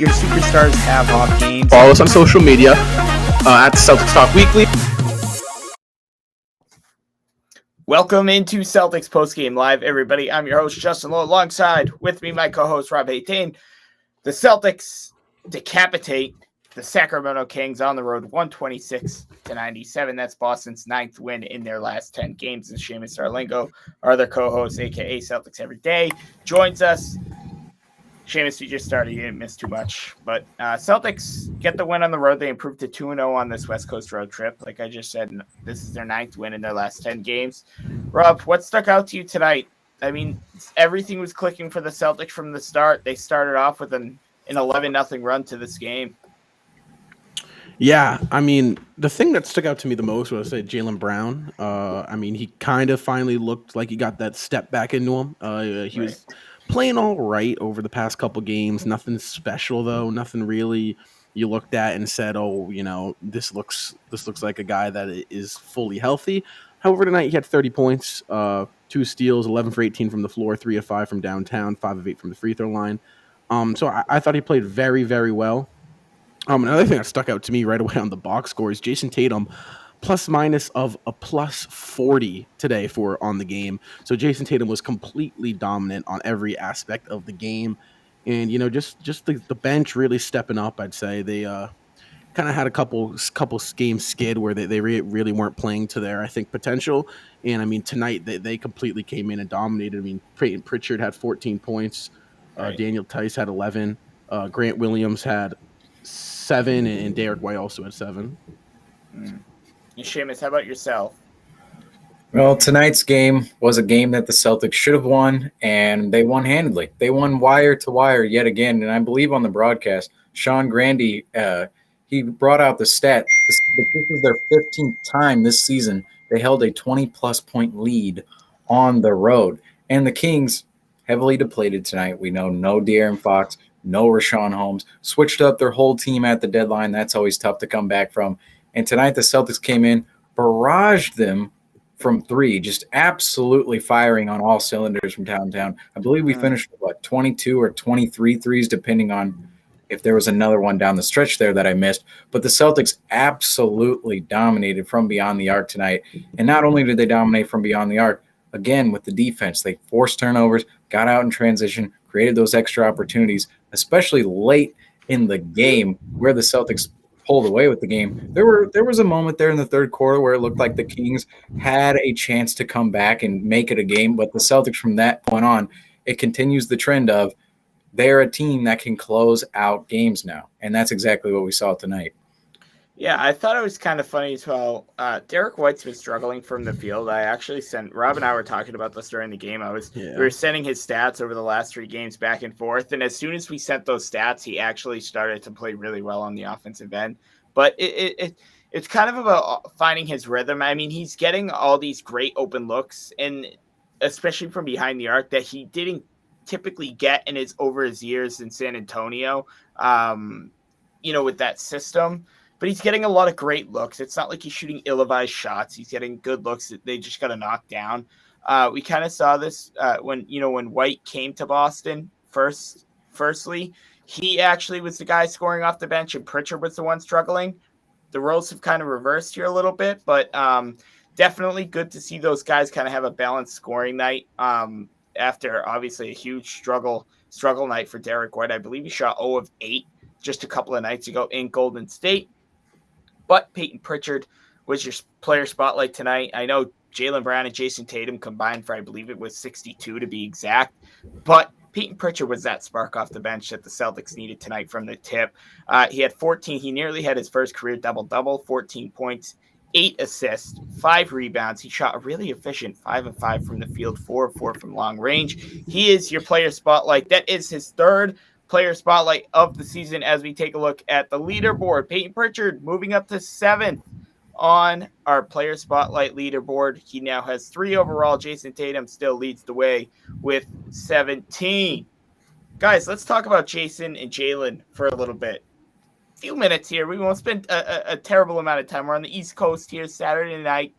your superstars have off games. Follow us on social media at Celtics Talk Weekly. Welcome into Celtics Postgame Live, everybody. I'm your host, Justin Lowe, alongside with me, my co-host, Rob Haytain. The Celtics decapitate the Sacramento Kings on the road, 126-97. That's Boston's 9th win in their last 10 games. And Seamus Arlingo, our other co-host, a.k.a. Celtics Every Day, joins us. Seamus, you just started. You didn't miss too much. But Celtics get the win on the road. They improved to 2-0 on this West Coast road trip. Like I just said, this is their 9th win in their last 10 games. Rob, what stuck out to you tonight? I mean, everything was clicking for the Celtics from the start. They started off with an 11-0 run to this game. Yeah, I mean, the thing that stuck out to me the most was Jaylen Brown. I mean, he kind of finally looked like he got that step back into him. He was playing all right over the past couple games. Nothing special though. Nothing really you looked at and said, "Oh, you know, this looks like a guy that is fully healthy." However, tonight he had 30 points, 2 steals, 11 for 18 from the floor, 3 of 5 from downtown, 5 of 8 from the free throw line. So I thought he played very, very well. Another thing that stuck out to me right away on the box score is Jason Tatum plus minus of a plus 40 today on the game. So Jason Tatum was completely dominant on every aspect of the game. And, you know, just the bench really stepping up, I'd say. They kind of had a couple game skid where they really weren't playing to their, I think, potential. And, I mean, tonight they completely came in and dominated. I mean, Peyton Pritchard had 14 points. Daniel Tice had 11. Grant Williams had 7, and Derek White also had 7. And Seamus, how about yourself? Well, tonight's game was a game that the Celtics should have won, and they won handedly. They won wire to wire yet again, and I believe on the broadcast, Sean Grandy, he brought out the stat. This is their 15th time this season they held a 20-plus point lead on the road. And the Kings, heavily depleted tonight. We know no De'Aaron Fox, no Rashawn Holmes. Switched up their whole team at the deadline. That's always tough to come back from. And tonight the Celtics came in, barraged them from 3, just absolutely firing on all cylinders from downtown. I believe we finished with, 22 or 23 threes, depending on if there was another one down the stretch there that I missed. But the Celtics absolutely dominated from beyond the arc tonight. And not only did they dominate from beyond the arc, again, with the defense, they forced turnovers, got out in transition, created those extra opportunities, especially late in the game where the Celtics pulled away with the game. There was a moment there in the third quarter where it looked like the Kings had a chance to come back and make it a game, but the Celtics from that point on, it continues the trend of they're a team that can close out games now, and that's exactly what we saw tonight. Yeah, I thought it was kind of funny as well. Derek White's been struggling from the field. I actually sent Rob and I were talking about this during the game. We were sending his stats over the last 3 games back and forth, and as soon as we sent those stats, he actually started to play really well on the offensive end. But it's kind of about finding his rhythm. I mean, he's getting all these great open looks, and especially from behind the arc that he didn't typically get over his years in San Antonio. With that system. But he's getting a lot of great looks. It's not like he's shooting ill-advised shots. He's getting good looks that they just got to knock down. We kind of saw this when White came to Boston firstly. He actually was the guy scoring off the bench, and Pritchard was the one struggling. The roles have kind of reversed here a little bit, but definitely good to see those guys kind of have a balanced scoring night after obviously a huge struggle night for Derek White. I believe he shot 0 of 8 just a couple of nights ago in Golden State. But Peyton Pritchard was your player spotlight tonight. I know Jaylen Brown and Jason Tatum combined for, I believe it was 62 to be exact. But Peyton Pritchard was that spark off the bench that the Celtics needed tonight from the tip. He had 14. He nearly had his first career double-double, 14 points, 8 assists, 5 rebounds. He shot a really efficient 5 of 5 from the field, 4 of 4 from long range. He is your player spotlight. That is his 3rd player spotlight of the season as we take a look at the leaderboard. Peyton Pritchard moving up to 7th on our player spotlight leaderboard. He now has 3 overall. Jason Tatum still leads the way with 17. Guys, let's talk about Jason and Jaylen for a little bit. Few minutes here. We won't spend a terrible amount of time. We're on the East Coast here, Saturday night,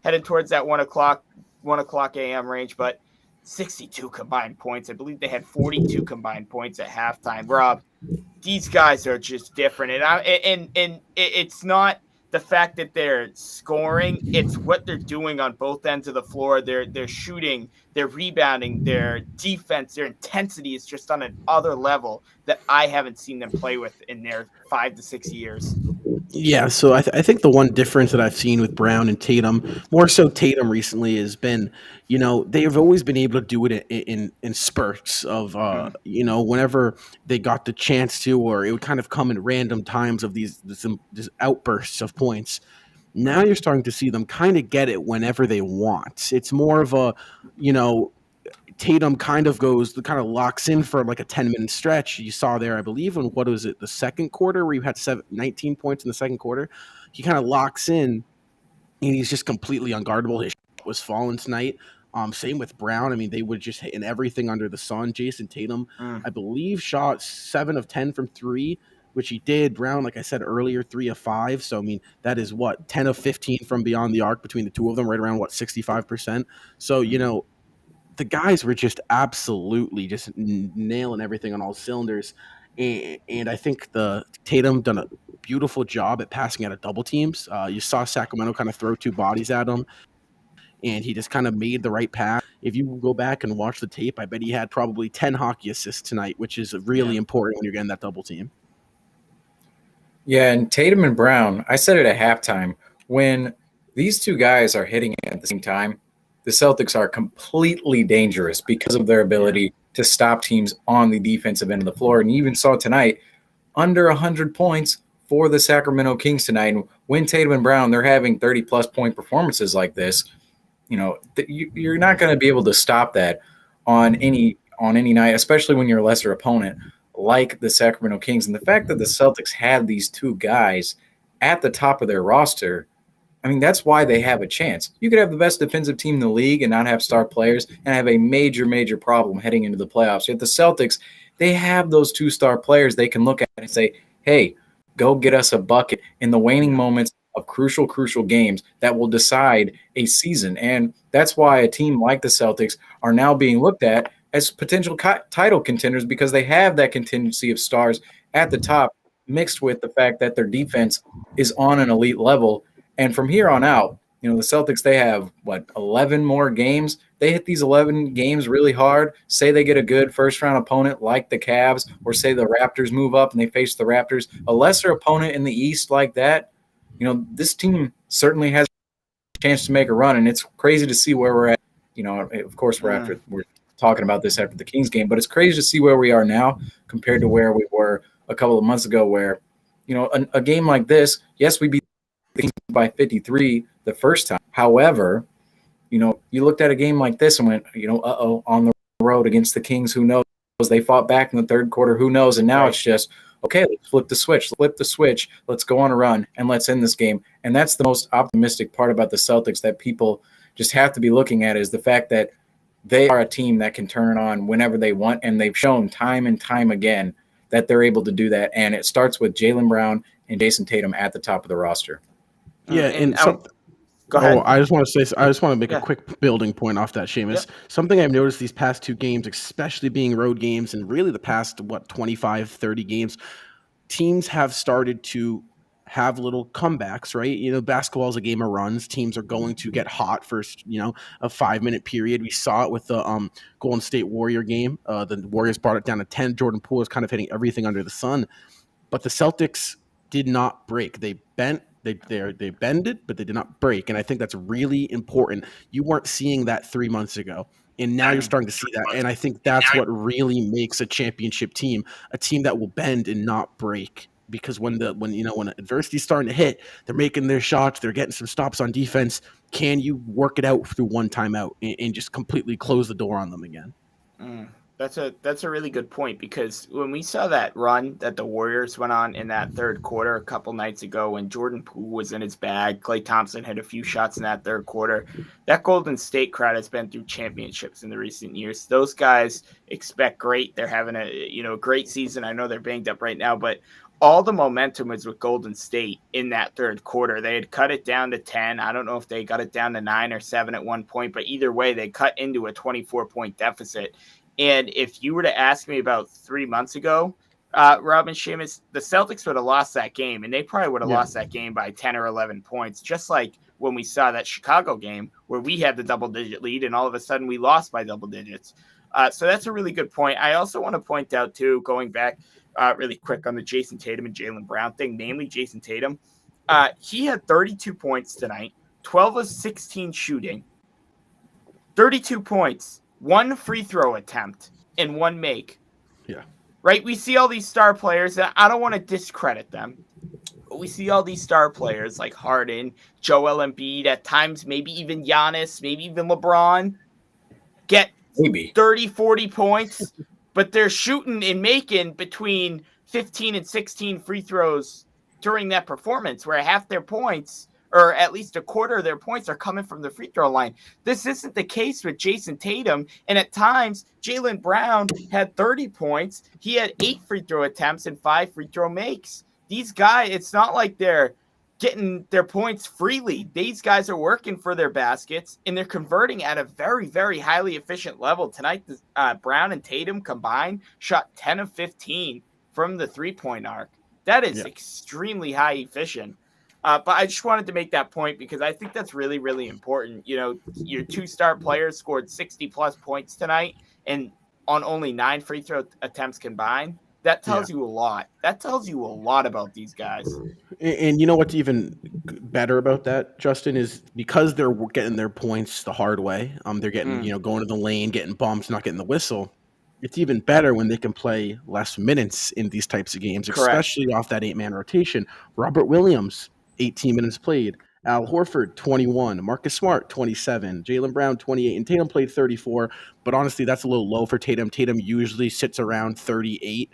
headed towards that 1 o'clock a.m. range. But 62 combined points. I believe they had 42 combined points at halftime. Rob, these guys are just different, and it's not the fact that they're scoring; it's what they're doing on both ends of the floor. They're shooting, they're rebounding, their defense, their intensity is just on another level that I haven't seen them play with in their 5 to 6 years. Yeah, so I think the one difference that I've seen with Brown and Tatum, more so Tatum recently, has been, they've always been able to do it in spurts of, whenever they got the chance to, or it would kind of come in random times of these outbursts of points. Now you're starting to see them kind of get it whenever they want. It's more of a, Tatum kind of locks in for like a 10-minute stretch. You saw there, I believe, in what was it, the second quarter, where you had 19 points in the second quarter. He kind of locks in, and he's just completely unguardable. His shot was falling tonight. Same with Brown. I mean, they would just hit in everything under the sun. Jason Tatum, I believe, shot 7 of 10 from 3, which he did. Brown, like I said earlier, 3 of 5. So, I mean, that is 10 of 15 from beyond the arc between the two of them, right around 65%. So, the guys were just absolutely just nailing everything on all cylinders. And I think the Tatum done a beautiful job at passing out of double teams. You saw Sacramento kind of throw 2 bodies at him, and he just kind of made the right pass. If you go back and watch the tape, I bet he had probably 10 hockey assists tonight, which is really important when you're getting that double team. Yeah, and Tatum and Brown, I said it at halftime, when these two guys are hitting at the same time, the Celtics are completely dangerous because of their ability to stop teams on the defensive end of the floor. And you even saw tonight, under 100 points for the Sacramento Kings tonight. And when Tatum and Brown, they're having 30-plus point performances like this, you're not going to be able to stop that on any night, especially when you're a lesser opponent like the Sacramento Kings. And the fact that the Celtics had these two guys at the top of their roster, I mean, that's why they have a chance. You could have the best defensive team in the league and not have star players and have a major, major problem heading into the playoffs. Yet the Celtics, they have those 2-star players they can look at and say, hey, go get us a bucket in the waning moments of crucial, crucial games that will decide a season. And that's why a team like the Celtics are now being looked at as potential title contenders, because they have that contingency of stars at the top mixed with the fact that their defense is on an elite level. And from here on out, the Celtics, they have, 11 more games. They hit these 11 games really hard. Say they get a good first-round opponent like the Cavs, or say the Raptors move up and they face the Raptors. A lesser opponent in the East like that, this team certainly has a chance to make a run, and it's crazy to see where we're at. Of course, we're talking about this after the Kings game, but it's crazy to see where we are now compared to where we were a couple of months ago where, a game like this, yes, we beat by 53 the first time. However, you looked at a game like this and went, on the road against the Kings, who knows? They fought back in the third quarter, who knows? And now It's just, okay, let's flip the switch, let's go on a run, and let's end this game. And that's the most optimistic part about the Celtics that people just have to be looking at, is the fact that they are a team that can turn it on whenever they want, and they've shown time and time again that they're able to do that. And it starts with Jaylen Brown and Jason Tatum at the top of the roster. Yeah, and go ahead. I just want to make a quick building point off that, Seamus. Yep. Something I've noticed these past 2 games, especially being road games, and really the past 25, 30 games, teams have started to have little comebacks, right? Basketball is a game of runs. Teams are going to get hot for, a 5-minute period. We saw it with the Golden State Warrior game. The Warriors brought it down to 10. Jordan Poole is kind of hitting everything under the sun. But the Celtics did not break. They bent. They bended, but they did not break. And I think that's really important. You weren't seeing that 3 months ago, and now you're starting to see that. And I think that's what really makes a championship team, a team that will bend and not break. Because when adversity's starting to hit, they're making their shots, they're getting some stops on defense. Can you work it out through one timeout and just completely close the door on them again? That's a really good point, because when we saw that run that the Warriors went on in that third quarter a couple nights ago, when Jordan Poole was in his bag, Klay Thompson had a few shots in that third quarter. That Golden State crowd has been through championships in the recent years. Those guys expect great. They're having a great season. I know they're banged up right now, but all the momentum was with Golden State in that third quarter. They had cut it down to 10. I don't know if they got it down to 9 or 7 at one point, but either way, they cut into a 24-point deficit. And if you were to ask me about 3 months ago, Robin Seamus, the Celtics would have lost that game, and they probably would have lost that game by 10 or 11 points, just like when we saw that Chicago game where we had the double-digit lead, and all of a sudden we lost by double digits. So that's a really good point. I also want to point out, too, going back really quick on the Jason Tatum and Jaylen Brown thing, namely Jason Tatum. He had 32 points tonight, 12 of 16 shooting, 32 points, 1 free throw attempt, and 1 make. Yeah. Right? We see all these star players, and I don't want to discredit them, but we see all these star players like Harden, Joel Embiid, at times maybe even Giannis, maybe even LeBron, get 30, 40 points, but they're shooting and making between 15 and 16 free throws during that performance, where half their points, or at least a quarter of their points, are coming from the free throw line. This isn't the case with Jason Tatum, and at times, Jaylen Brown had 30 points. He had 8 free throw attempts and 5 free throw makes. These guys, it's not like they're getting their points freely. These guys are working for their baskets, and they're converting at a very, very highly efficient level. Tonight, Brown and Tatum combined shot 10 of 15 from the three-point arc. That is extremely high efficient. But I just wanted to make that point because I think that's really, really important. You know, your 2 star players scored 60-plus points tonight, and on only 9 free throw attempts combined. That tells you a lot. That tells you a lot about these guys. And you know what's even better about that, Justin, is because they're getting their points the hard way. They're getting, going to the lane, getting bumped, not getting the whistle. It's even better when they can play less minutes in these types of games, especially off that 8-man rotation. Robert Williams, 18 minutes played. Al Horford, 21. Marcus Smart, 27. Jaylen Brown, 28. And Tatum played 34. But honestly, that's a little low for Tatum. Tatum usually sits around 38.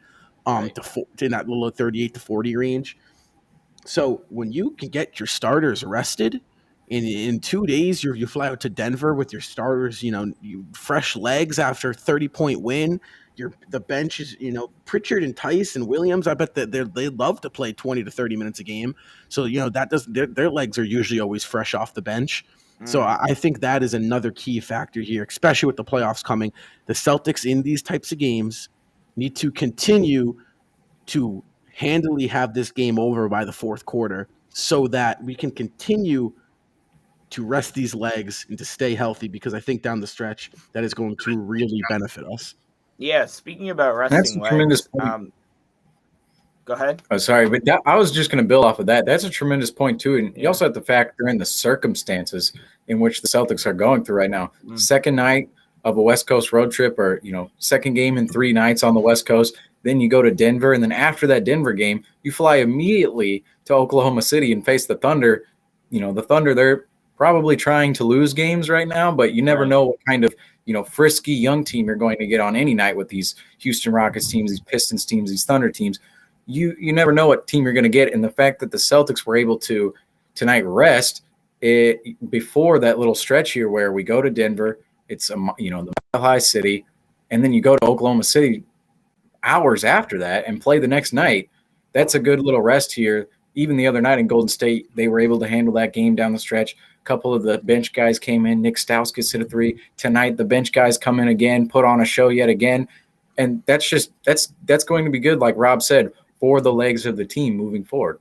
In that little 38 to 40 range. So when you can get your starters rested, in 2 days you fly out to Denver with your starters, fresh legs after a 30-point win. The bench is, Pritchard and Tice and Williams. I bet that they love to play 20 to 30 minutes a game. So that doesn't their legs are usually always fresh off the bench. So I think that is another key factor here, especially with the playoffs coming. The Celtics in these types of games need to continue to handily have this game over by the fourth quarter so that we can continue to rest these legs and to stay healthy, because I think down the stretch that is going to really benefit us. Yeah, speaking about resting legs, go ahead. Oh, sorry, but I was just going to build off of that. That's a tremendous point, too. And you also have to factor in the circumstances in which the Celtics are going through right now. Second night of a West Coast road trip, or, second game in 3 nights on the West Coast. Then you go to Denver, and then after that Denver game, you fly immediately to Oklahoma City and face the Thunder. The Thunder, they're probably trying to lose games right now, but you never know what kind of, frisky young team you're going to get on any night with these Houston Rockets teams, these Pistons teams, these Thunder teams. You never know what team you're going to get. And the fact that the Celtics were able to tonight rest it before that little stretch here where we go to Denver, it's the Mile High City, and then you go to Oklahoma City hours after that and play the next night. That's a good little rest here. Even the other night in Golden State, they were able to handle that game down the stretch. A couple of the bench guys came in. Nick Stauskas hit a 3. Tonight, the bench guys come in again, put on a show yet again. And that's going to be good, like Rob said, for the legs of the team moving forward.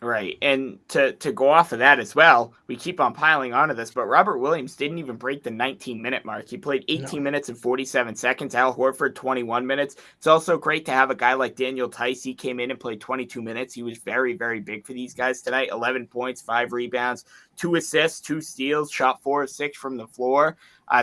Right. And to go off of that as well, we keep on piling onto this, but Robert Williams didn't even break the 19-minute mark. He played 18 minutes and 47 seconds. Al Horford, 21 minutes. It's also great to have a guy like Daniel Tice. He came in and played 22 minutes. He was very, very big for these guys tonight. 11 points, 5 rebounds, 2 assists, 2 steals, shot 4 of 6 from the floor.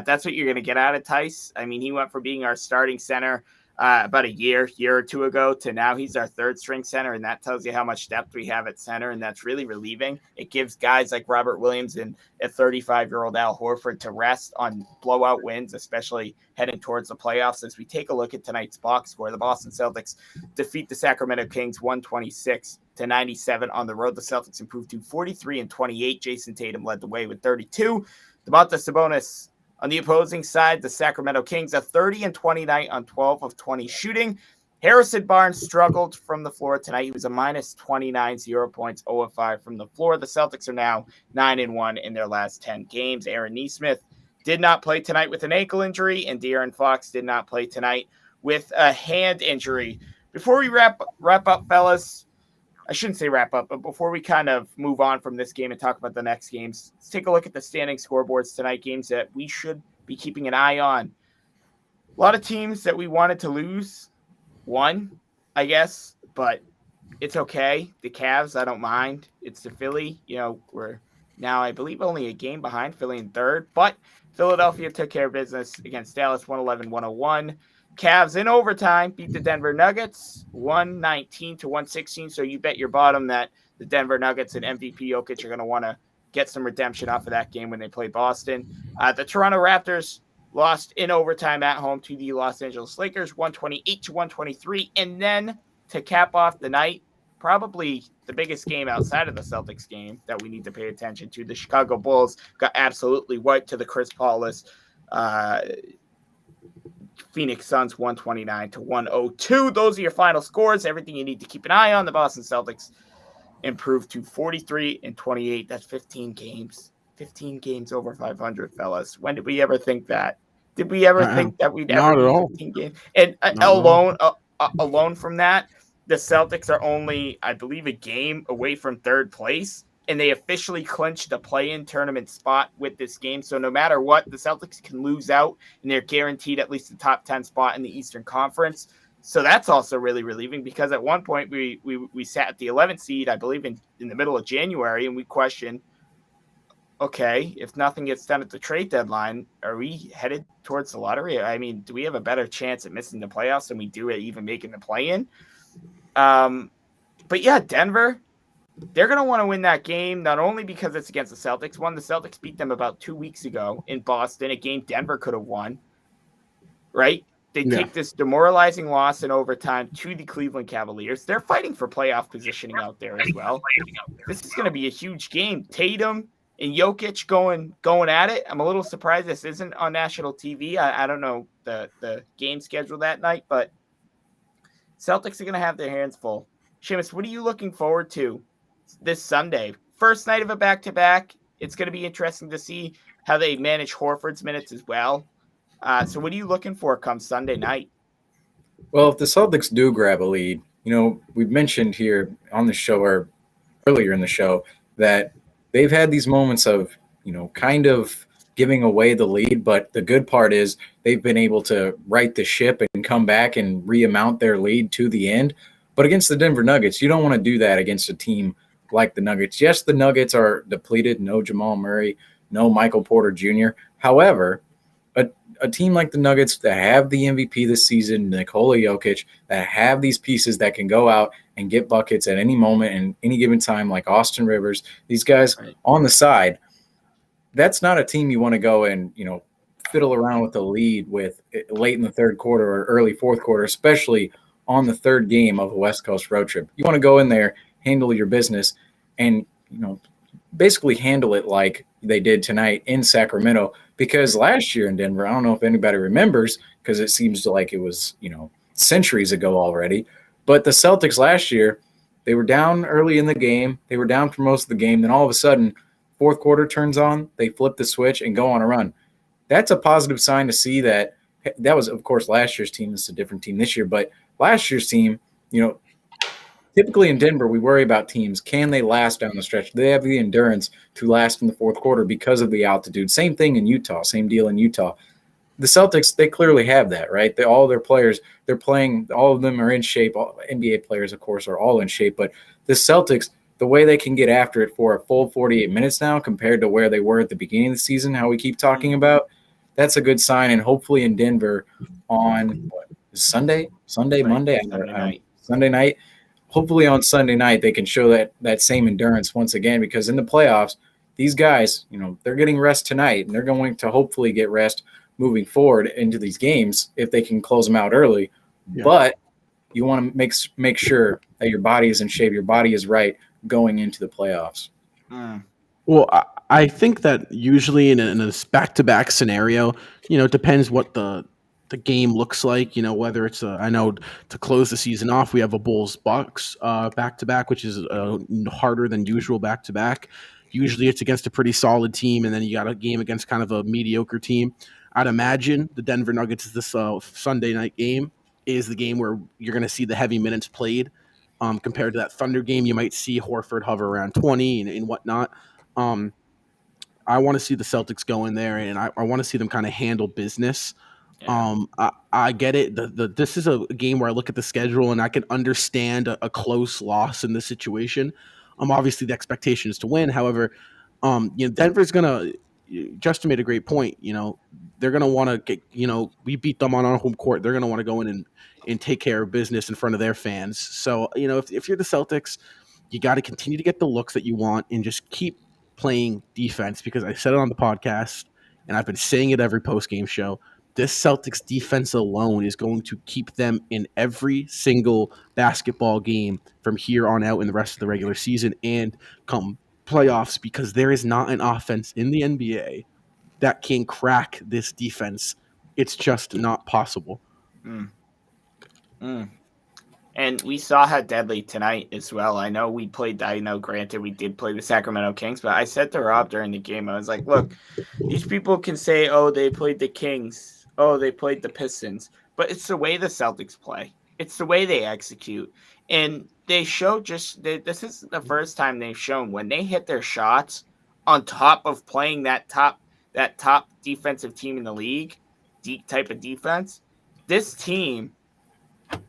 That's what you're going to get out of Tice. I mean, he went from being our starting center about a year or two ago to now he's our 3rd string center, and that tells you how much depth we have at center, and that's really relieving. It gives guys like Robert Williams and a 35-year-old Al Horford to rest on blowout wins, especially heading towards the playoffs. As we take a look at tonight's box score, the Boston Celtics defeat the Sacramento Kings 126-97 on the road. The Celtics improved to 43-28. Jason Tatum led the way with 32. Domantas Sabonis on the opposing side, the Sacramento Kings, a 30-20 night on 12 of 20 shooting. Harrison Barnes struggled from the floor tonight. He was a minus 29, 0 points, 0 of 5 from the floor. The Celtics are now 9-1 in their last 10 games. Aaron Nesmith did not play tonight with an ankle injury, and De'Aaron Fox did not play tonight with a hand injury. Before we wrap up, fellas, I shouldn't say wrap up, but before we kind of move on from this game and talk about the next games, let's take a look at the standing scoreboards tonight, games that we should be keeping an eye on. A lot of teams that we wanted to lose won, I guess, but it's okay. The Cavs, I don't mind. It's the Philly. We're now, I believe, only a game behind Philly in third, but Philadelphia took care of business against Dallas 111-101. Cavs in overtime beat the Denver Nuggets 119-116. So you bet your bottom that the Denver Nuggets and MVP Jokic are going to want to get some redemption off of that game when they play Boston. The Toronto Raptors lost in overtime at home to the Los Angeles Lakers 128-123. And then to cap off the night, probably the biggest game outside of the Celtics game that we need to pay attention to, the Chicago Bulls got absolutely wiped to the Chris Paul-less Phoenix Suns 129-102. Those are your final scores. Everything you need to keep an eye on. The Boston Celtics improved to 43-28. That's 15 games. 15 games over 500, fellas. When did we ever think that? Did we ever think that we'd ever do 15 games? And alone from that, the Celtics are only, I believe, a game away from third place, and they officially clinched a play-in tournament spot with this game. So no matter what, the Celtics can lose out, and they're guaranteed at least the top 10 spot in the Eastern Conference. So that's also really relieving, because at one point we sat at the 11th seed, I believe, in the middle of January, and we questioned, okay, if nothing gets done at the trade deadline, are we headed towards the lottery? I mean, do we have a better chance at missing the playoffs than we do at even making the play-in? But yeah, Denver, they're going to want to win that game, not only because it's against the Celtics. One, the Celtics beat them about 2 weeks ago in Boston, a game Denver could have won, right? They take this demoralizing loss in overtime to the Cleveland Cavaliers. They're fighting for playoff positioning out there as well. This is going to be a huge game. Tatum and Jokic going at it. I'm a little surprised this isn't on national TV. I don't know the game schedule that night, but Celtics are going to have their hands full. Seamus, what are you looking forward to this Sunday? First night of a back-to-back. It's going to be interesting to see how they manage Horford's minutes as well. So what are you looking for come Sunday night? Well, if the Celtics do grab a lead, we've mentioned here on the show or earlier in the show that they've had these moments of, kind of giving away the lead. But the good part is they've been able to right the ship and come back and reamount their lead to the end. But against the Denver Nuggets, you don't want to do that against a team like the Nuggets. Yes, the Nuggets are depleted. No Jamal Murray, no Michael Porter Jr. However, a team like the Nuggets that have the MVP this season, Nikola Jokic, that have these pieces that can go out and get buckets at any moment and any given time, like Austin Rivers, these guys on the side, that's not a team you want to go and, fiddle around with the lead with late in the third quarter or early fourth quarter, especially on the third game of a West Coast road trip. You want to go in there, handle your business, and, basically handle it like they did tonight in Sacramento. Because last year in Denver, I don't know if anybody remembers, because it seems like it was, centuries ago already. But the Celtics last year, they were down early in the game. They were down for most of the game. Then all of a sudden, fourth quarter turns on, they flip the switch and go on a run. That's a positive sign to see that was, of course, last year's team. This is a different team this year. But last year's team, typically in Denver, we worry about teams. Can they last down the stretch? Do they have the endurance to last in the fourth quarter because of the altitude? Same thing in Utah. Same deal in Utah. The Celtics, they clearly have that, right? All their players, they're playing. All of them are in shape. All NBA players, of course, are all in shape. But the Celtics, the way they can get after it for a full 48 minutes now compared to where they were at the beginning of the season, how we keep talking about, that's a good sign. And hopefully in Denver on Sunday, Monday, Sunday night. Hopefully on Sunday night they can show that same endurance once again, because in the playoffs, these guys, they're getting rest tonight, and they're going to hopefully get rest moving forward into these games if they can close them out early. Yeah. But you want to make sure that your body is in shape, your body is right going into the playoffs. Well, I think that usually in a back-to-back scenario, it depends what the the game looks like. Whether it's I know to close the season off, we have a Bulls Bucks back to back, which is harder than usual back to back. Usually it's against a pretty solid team, and then you got a game against kind of a mediocre team. I'd imagine the Denver Nuggets this Sunday night game is the game where you're going to see the heavy minutes played. Compared to that Thunder game, you might see Horford hover around 20 and whatnot. I want to see the Celtics go in there, and I want to see them kind of handle business. Yeah. I get it. This is a game where I look at the schedule and I can understand a close loss in this situation. Obviously the expectation is to win. However, Denver's gonna. Justin made a great point. They're gonna want to get. We beat them on our home court. They're gonna want to go in and take care of business in front of their fans. So if you're the Celtics, you got to continue to get the looks that you want and just keep playing defense, because I said it on the podcast and I've been saying it every post-game show. This Celtics defense alone is going to keep them in every single basketball game from here on out in the rest of the regular season and come playoffs, because there is not an offense in the NBA that can crack this defense. It's just not possible. And we saw how deadly tonight as well. I know granted we did play the Sacramento Kings, but I said to Rob during the game, I was like, look, these people can say, oh, they played the Kings. Oh, they played the Pistons. But it's the way the Celtics play. It's the way they execute. And they show this is the first time they've shown when they hit their shots on top of playing that top defensive team in the league, deep type of defense, this team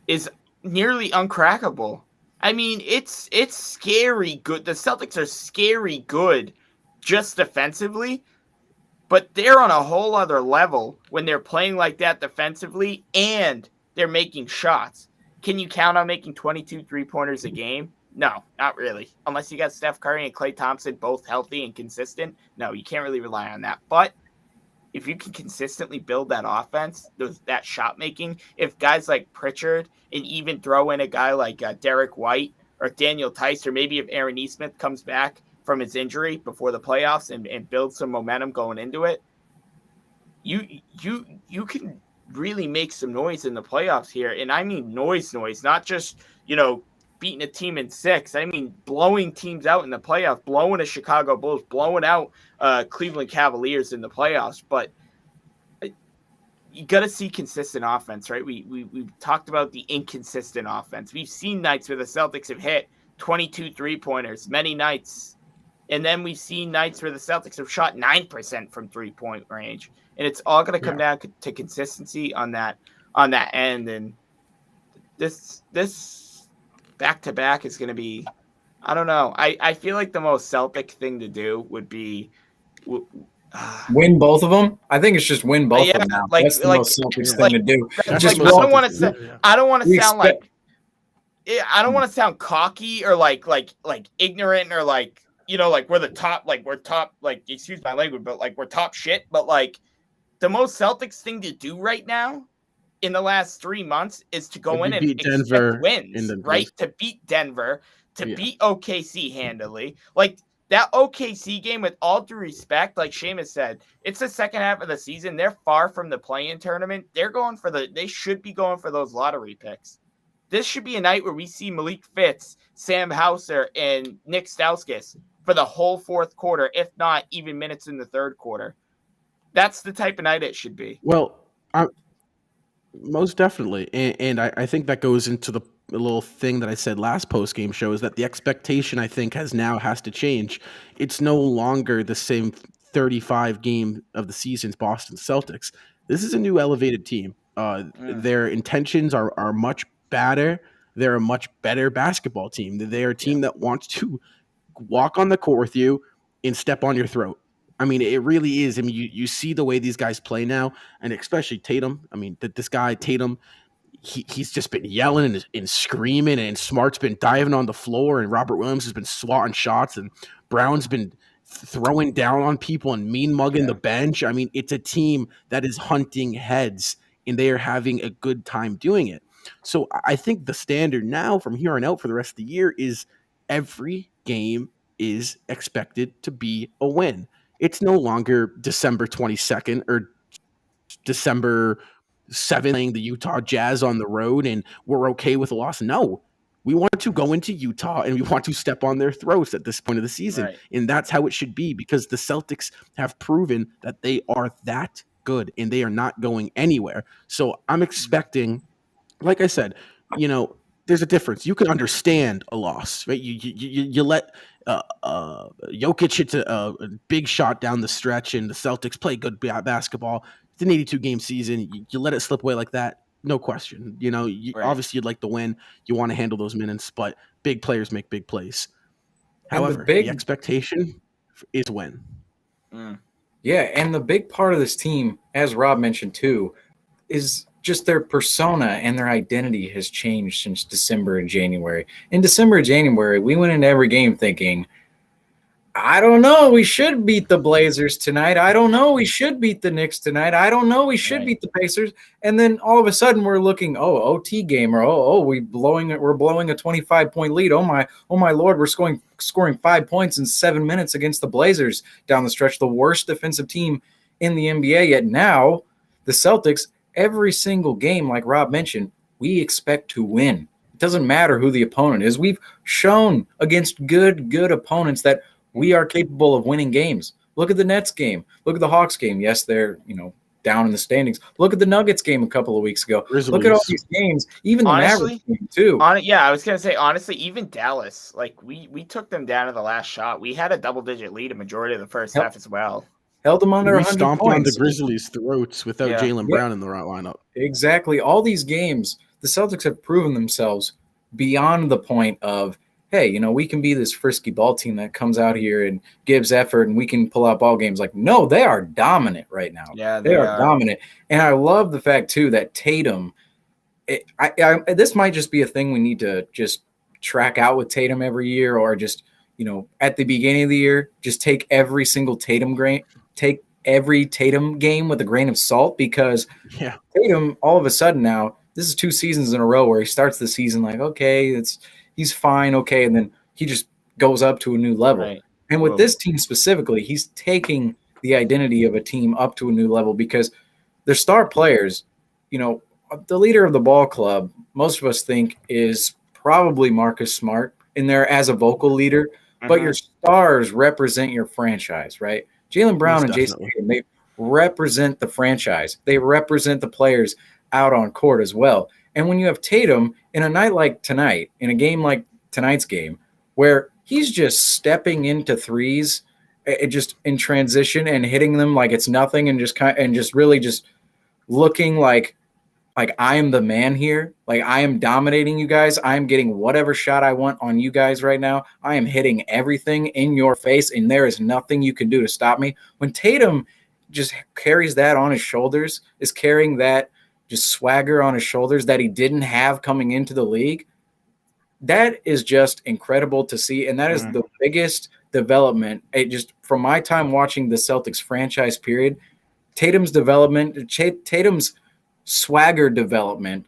is nearly uncrackable. I mean, it's scary good. The Celtics are scary good just defensively, but they're on a whole other level when they're playing like that defensively and they're making shots. Can you count on making 22 3-pointers a game? No, not really. Unless you got Steph Curry and Klay Thompson both healthy and consistent. No, you can't really rely on that. But if you can consistently build that offense, that shot making, if guys like Pritchard and even throw in a guy like Derek White or Daniel Tice, or maybe if Aaron Nesmith comes back from his injury before the playoffs and build some momentum going into it, you can really make some noise in the playoffs here. And I mean noise, not just, beating a team in 6. I mean, blowing teams out in the playoffs, blowing the Chicago Bulls, blowing out Cleveland Cavaliers in the playoffs. But you got to see consistent offense, right? We've talked about the inconsistent offense. We've seen nights where the Celtics have hit 22 3-pointers, many nights. And then we've seen nights where the Celtics have shot 9% from 3-point range. And it's all going to come down to consistency on that end. And this back-to-back is going to be, I don't know. I feel like the most Celtic thing to do would be win both of them. I think it's just win both of them now. That's the most Celtics thing to do. I don't want to sound cocky or like ignorant or like we're the top, excuse my language, but like we're top shit. But like the most Celtics thing to do right now in the last 3 months is to go in and beat Denver wins, right? To beat Denver, beat OKC handily. Like that OKC game, with all due respect, like Seamus said, it's the second half of the season. They're far from the play-in tournament. They should be going for those lottery picks. This should be a night where we see Malik Fitz, Sam Hauser, and Nick Stauskas for the whole fourth quarter, if not even minutes in the third quarter. That's the type of night it should be. Well, most definitely. And I think that goes into the little thing that I said last post-game show, is that the expectation, I think, has to change. It's no longer the same 35 game of the season's Boston Celtics. This is a new elevated team. Their intentions are much better. They're a much better basketball team. They are a team that wants to walk on the court with you and step on your throat. I mean, it really is. I mean, you see the way these guys play now, and especially Tatum. I mean, this guy, Tatum, he's just been yelling and screaming, and Smart's been diving on the floor, and Robert Williams has been swatting shots, and Brown's been throwing down on people and mean mugging the bench. I mean, it's a team that is hunting heads, and they are having a good time doing it. So I think the standard now from here on out for the rest of the year is every game is expected to be a win. It's no longer December 22nd or December 7 playing the Utah Jazz on the road and we're okay with a loss. No, we want to go into Utah and we want to step on their throats at this point of the season. Right. And that's how it should be, because the Celtics have proven that they are that good and they are not going anywhere. So I'm expecting, like I said, there's a difference. You can understand a loss, right? You let Jokic hit a big shot down the stretch, and the Celtics play good basketball. It's an 82-game season. You let it slip away like that, no question. Right. Obviously you'd like to win. You want to handle those minutes, but big players make big plays. And However, the expectation is win. Yeah, and the big part of this team, as Rob mentioned too, is just their persona and their identity has changed since December and January. In December and January, we went into every game thinking, I don't know, we should beat the Blazers tonight. I don't know, we should beat the Knicks tonight. I don't know, we should beat the Pacers. And then all of a sudden we're looking, OT game, or we're blowing a 25-point lead. Oh my Lord, we're scoring 5 points in 7 minutes against the Blazers down the stretch, the worst defensive team in the NBA. Yet now the Celtics, every single game, like Rob mentioned, we expect to win. It doesn't matter who the opponent is. We've shown against good opponents that we are capable of winning games. Look at the Nets game. Look at the Hawks game. Yes, they're down in the standings. Look at the Nuggets game a couple of weeks ago. Grizzlies. Look at all these games. Even the Mavericks game too. I was gonna say, honestly, even Dallas, like we took them down to the last shot. We had a double-digit lead a majority of the first half as well. Held them under 100 points. We stomped on the Grizzlies' throats without Jaylen Brown in the right lineup. Exactly. All these games, the Celtics have proven themselves beyond the point of, hey, we can be this frisky ball team that comes out here and gives effort and we can pull out ball games. Like, no, they are dominant right now. Yeah, they are dominant. And I love the fact, too, that Tatum, this might just be a thing we need to just track out with Tatum every year, or just, at the beginning of the year, just take every single Tatum game with a grain of salt, because Tatum, all of a sudden now, this is 2 seasons in a row where he starts the season like, okay, he's fine, okay, and then he just goes up to a new level. Right. And with this team specifically, he's taking the identity of a team up to a new level, because their star players, the leader of the ball club, most of us think is probably Marcus Smart in there as a vocal leader, but your stars represent your franchise, right? Jaylen Brown and Jason Tatum, they represent the franchise. They represent the players out on court as well. And when you have Tatum in a night like tonight, in a game like tonight's game, where he's just stepping into threes, just in transition and hitting them like it's nothing, and just really looking like I am the man here. Like, I am dominating you guys. I am getting whatever shot I want on you guys right now. I am hitting everything in your face, and there is nothing you can do to stop me. When Tatum just carries that on his shoulders, is carrying that just swagger on his shoulders that he didn't have coming into the league, that is just incredible to see. And that is the biggest development. It just, from my time watching the Celtics franchise period, Tatum's development, Tatum's swagger development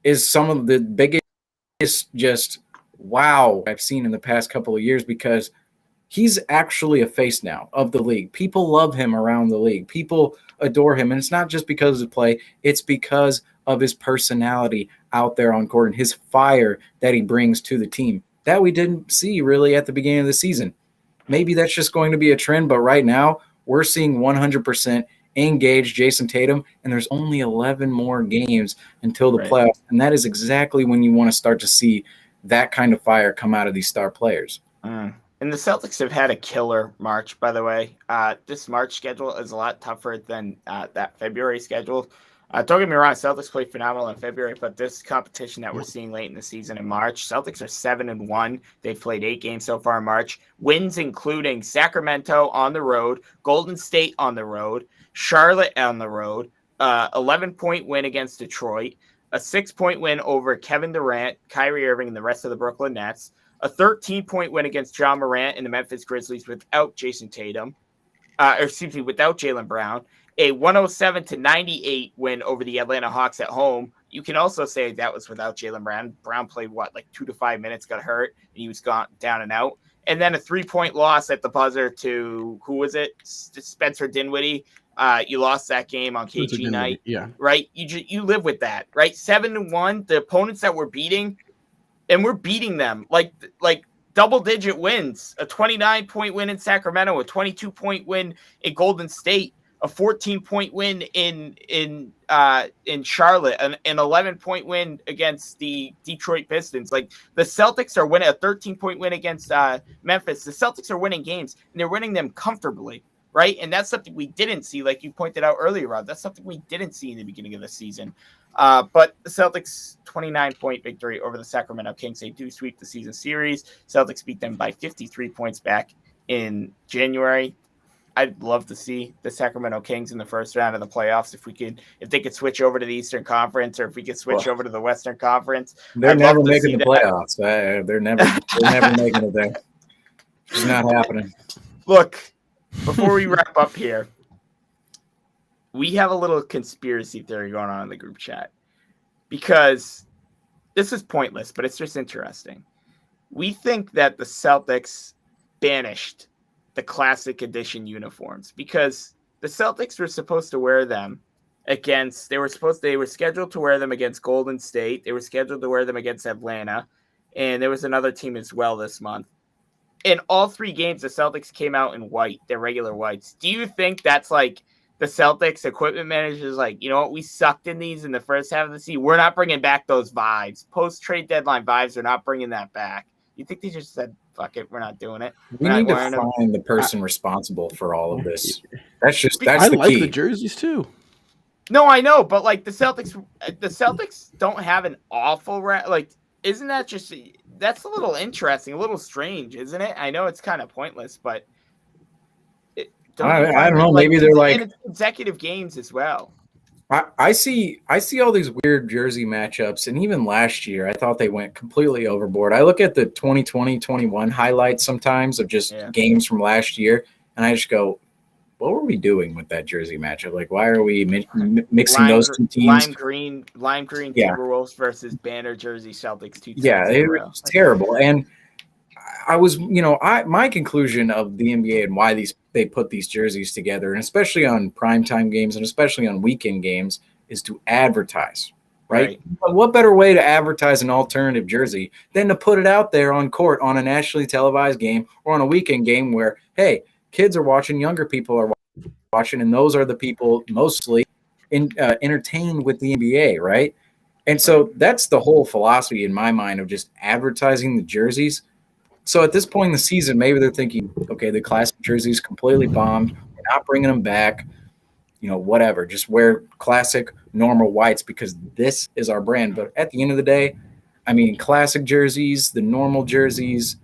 is some of the biggest just wow I've seen in the past couple of years, because he's actually a face now of the league. People love him around the league. People adore him. And it's not just because of his play. It's because of his personality out there on court and his fire that he brings to the team that we didn't see really at the beginning of the season. Maybe that's just going to be a trend, but right now we're seeing 100% engaged Jason Tatum, and there's only 11 more games until the playoffs. And that is exactly when you want to start to see that kind of fire come out of these star players. And the Celtics have had a killer March, by the way. This March schedule is a lot tougher than that February schedule. Don't get me wrong, Celtics played phenomenal in February, but this competition that we're seeing late in the season in March, Celtics are 7-1. They've played 8 games so far in March. Wins including Sacramento on the road, Golden State on the road, Charlotte on the road, 11-point win against Detroit, a 6-point win over Kevin Durant, Kyrie Irving, and the rest of the Brooklyn Nets, a 13-point win against John Morant and the Memphis Grizzlies without Jason Tatum, without Jaylen Brown, a 107-98 win over the Atlanta Hawks at home. You can also say that was without Jaylen Brown. Brown played 2 to 5 minutes, got hurt, and he was gone down and out. And then a 3-point loss at the buzzer to, who was it? Spencer Dinwiddie You lost that game on KG night. Yeah. Right? You live with that, right? 7-1, the opponents that we're beating, and we're beating them like double-digit wins, a 29-point win in Sacramento, a 22-point win in Golden State, a 14-point win in Charlotte, an 11-point win against the Detroit Pistons. Like, the Celtics are winning a 13-point win against Memphis. The Celtics are winning games, and they're winning them comfortably, right? And that's something we didn't see, like you pointed out earlier, Rob. That's something we didn't see in the beginning of the season. But the Celtics' 29-point victory over the Sacramento Kings, they do sweep the season series. Celtics beat them by 53 points back in January. I'd love to see the Sacramento Kings in the first round of the playoffs if they could switch over to the Eastern Conference, or if we could switch over to the Western Conference. They're never making the playoffs. They're never making it there. It's not happening. Look, before we wrap up here, we have a little conspiracy theory going on in the group chat, because this is pointless, but it's just interesting. We think that the Celtics banished the Classic Edition uniforms because the Celtics were supposed to wear them they were scheduled to wear them against Golden State. They were scheduled to wear them against Atlanta, and there was another team as well this month. In all 3 games, the Celtics came out in white, their regular whites. Do you think that's like the Celtics equipment managers like, you know what, we sucked in these in the first half of the season. We're not bringing back those vibes. Post-trade deadline vibes, are not bringing that back. You think they just said, fuck it, we're not doing it? We need to find the person responsible for all of this. That's the key. I like the jerseys too. No, I know, but like the Celtics don't have an awful isn't that just, that's a little interesting, a little strange, isn't it? I know it's kind of pointless, but I don't know. Maybe they're like consecutive games as well. I see all these weird jersey matchups, and even last year, I thought they went completely overboard. I look at the 2020-21 highlights sometimes of just games from last year, and I just go, what were we doing with that jersey matchup? Like, why are we mixing those two teams? Lime green Timberwolves versus banner jersey Celtics. It was terrible. And I was, my conclusion of the NBA and why they put these jerseys together, and especially on primetime games and especially on weekend games, is to advertise, right? What better way to advertise an alternative jersey than to put it out there on court on a nationally televised game or on a weekend game where, hey, kids are watching, younger people are watching, and those are the people mostly entertained with the NBA, right? And so that's the whole philosophy in my mind of just advertising the jerseys. So at this point in the season, maybe they're thinking, okay, the classic jerseys completely bombed. We're not bringing them back. Whatever. Just wear classic, normal whites because this is our brand. But at the end of the day, I mean, classic jerseys, our normal jerseys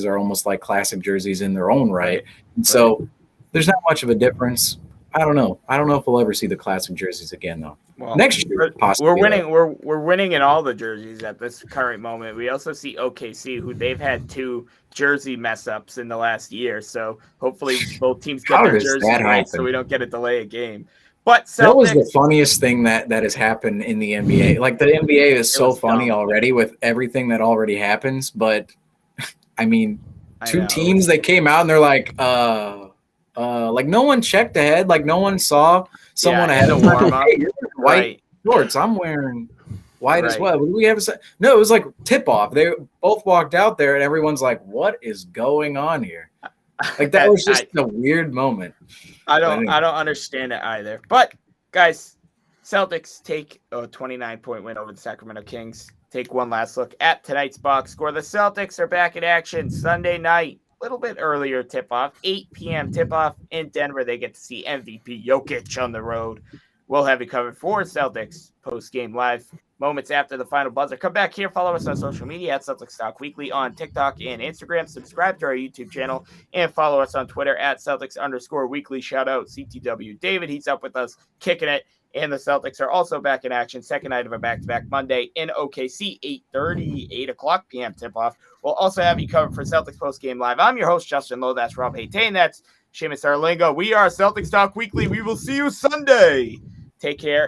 are almost like classic jerseys in their own right. And so there's not much of a difference. I don't know. I don't know if we'll ever see the classic jerseys again, though. Well, next year, possibly. We're winning. We're winning in all the jerseys at this current moment. We also see OKC, who they've had 2 jersey mess ups in the last year. So hopefully both teams get their jerseys right, so we don't get a delay a game. But Celtics, what was the funniest thing that has happened in the NBA? Like, the NBA is so funny already with everything that already happens. But I mean, 2 teams that came out and they're like no one checked ahead. Like, no one saw someone ahead of them. Hey, you're wearing white shorts. I'm wearing white as well. We have no. It was like tip off. They both walked out there, and everyone's like, "What is going on here?" Like, that was just a weird moment. I don't understand it either. But guys, Celtics take a 29-point win over the Sacramento Kings. Take one last look at tonight's box score. The Celtics are back in action Sunday night. Little bit earlier tip-off, 8 p.m. tip-off in Denver. They get to see MVP Jokic on the road. We'll have you covered for Celtics post-game live moments after the final buzzer. Come back here, follow us on social media at Celtics Talk Weekly on TikTok and Instagram. Subscribe to our YouTube channel and follow us on Twitter at Celtics_weekly. Shout out CTW David. He's up with us, kicking it. And the Celtics are also back in action. Second night of a back-to-back Monday in OKC, 8 o'clock p.m. tip-off. We'll also have you covered for Celtics Postgame Live. I'm your host, Justin Lowe. That's Rob Haytain. That's Seamus Arlingo. We are Celtics Talk Weekly. We will see you Sunday. Take care.